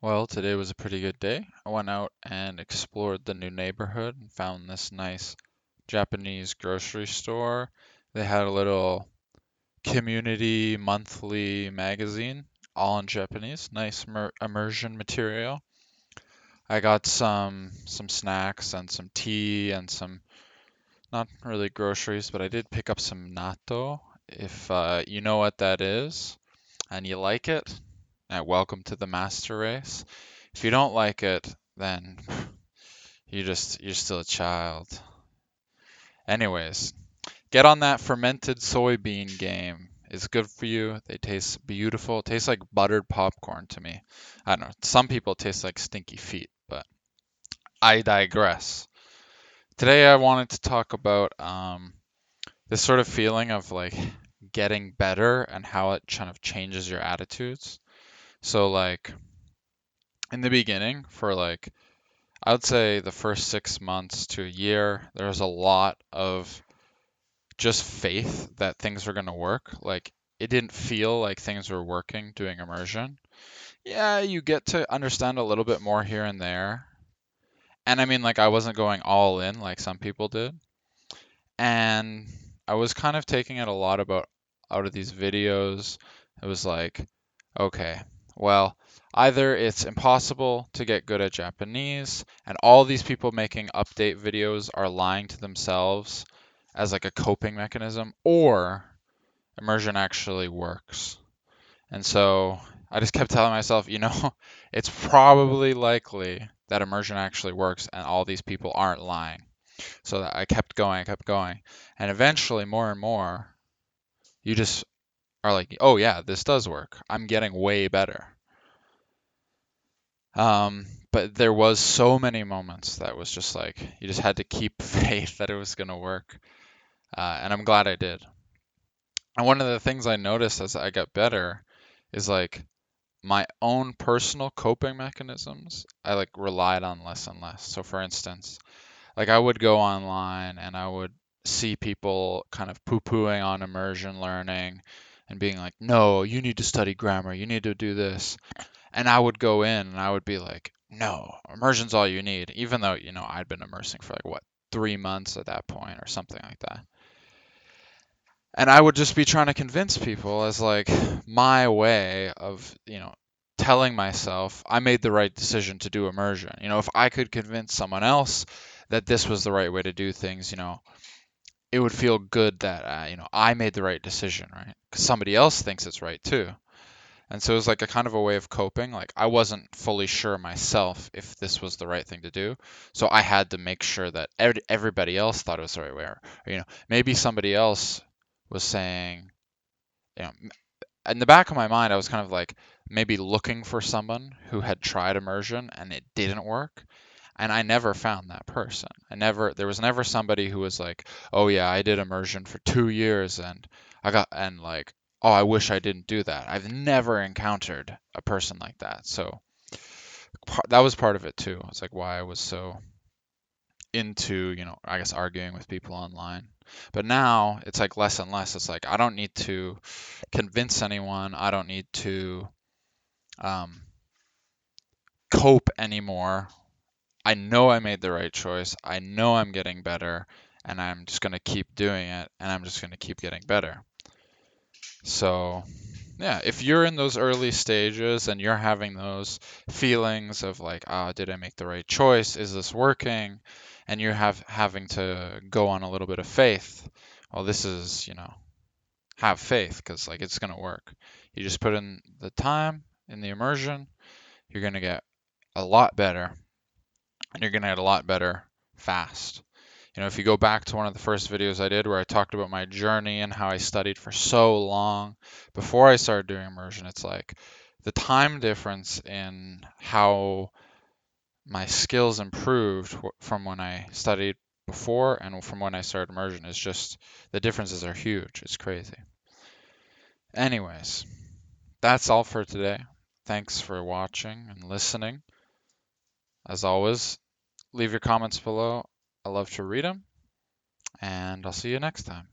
Well, today was a pretty good day. I went out and explored the new neighborhood and found this nice Japanese grocery store. They had a little community monthly magazine, all in Japanese. Nice immersion material. I got some snacks and some tea and some not really groceries, but I did pick up some natto. If you know what that is and you like it, welcome to the master race. If you don't like it, then you're still a child. Anyways, get on that fermented soybean game. It's good for you. They taste beautiful. It tastes like buttered popcorn to me. I don't know. Some people taste like stinky feet, but I digress. Today I wanted to talk about this sort of feeling of like getting better and how it kind of changes your attitudes. So like in the beginning for like I would say the first 6 months to a year, there was a lot of just faith that things were going to work. Like, it didn't feel like things were working doing immersion. Yeah, you get to understand a little bit more here and there. And I mean, like, I wasn't going all in like some people did. And I was kind of taking it a lot about out of these videos. It was like, okay, well, either it's impossible to get good at Japanese, and all these people making update videos are lying to themselves as like a coping mechanism, or immersion actually works. And so I just kept telling myself, it's probably likely that immersion actually works and all these people aren't lying. So that I kept going. And eventually, more and more, you just are like, oh yeah, this does work. I'm getting way better. But there was so many moments that was just like, you just had to keep faith that it was going to work. And I'm glad I did. And one of the things I noticed as I got better is like my own personal coping mechanisms, I like relied on less and less. So for instance, like I would go online and I would see people kind of poo-pooing on immersion learning and being like, no, you need to study grammar, you need to do this. And I would go in and I would be like, no, immersion's all you need, even though, I'd been immersing for like what, 3 months at that point or something like that. And I would just be trying to convince people as like my way of, telling myself I made the right decision to do immersion. If I could convince someone else that this was the right way to do things, it would feel good that, I made the right decision, right? Because somebody else thinks it's right too. And so it was like a kind of a way of coping. Like I wasn't fully sure myself if this was the right thing to do. So I had to make sure that everybody else thought it was the right way. Or, maybe somebody else was saying, you know, in the back of my mind, I was kind of like maybe looking for someone who had tried immersion and it didn't work. And I never found that person. There was never somebody who was like, oh yeah, I did immersion for 2 years and and like, oh, I wish I didn't do that. I've never encountered a person like that. So that was part of it too. It's like why I was so into, I guess arguing with people online. But now it's like less and less. It's like I don't need to convince anyone. I don't need to um, cope anymore. I know I made the right choice. I know I'm getting better, and I'm just going to keep doing it, and I'm just going to keep getting better. So, yeah, if you're in those early stages and you're having those feelings of like, ah, did I make the right choice? Is this working? And you're having to go on a little bit of faith. Well, this is, have faith because like it's going to work. You just put in the time in the immersion, you're going to get a lot better, and you're going to get a lot better fast. If you go back to one of the first videos I did where I talked about my journey and how I studied for so long before I started doing immersion, it's like the time difference in how my skills improved from when I studied before and from when I started immersion is just the differences are huge. It's crazy. Anyways, that's all for today. Thanks for watching and listening. As always, leave your comments below. I love to read them, and I'll see you next time.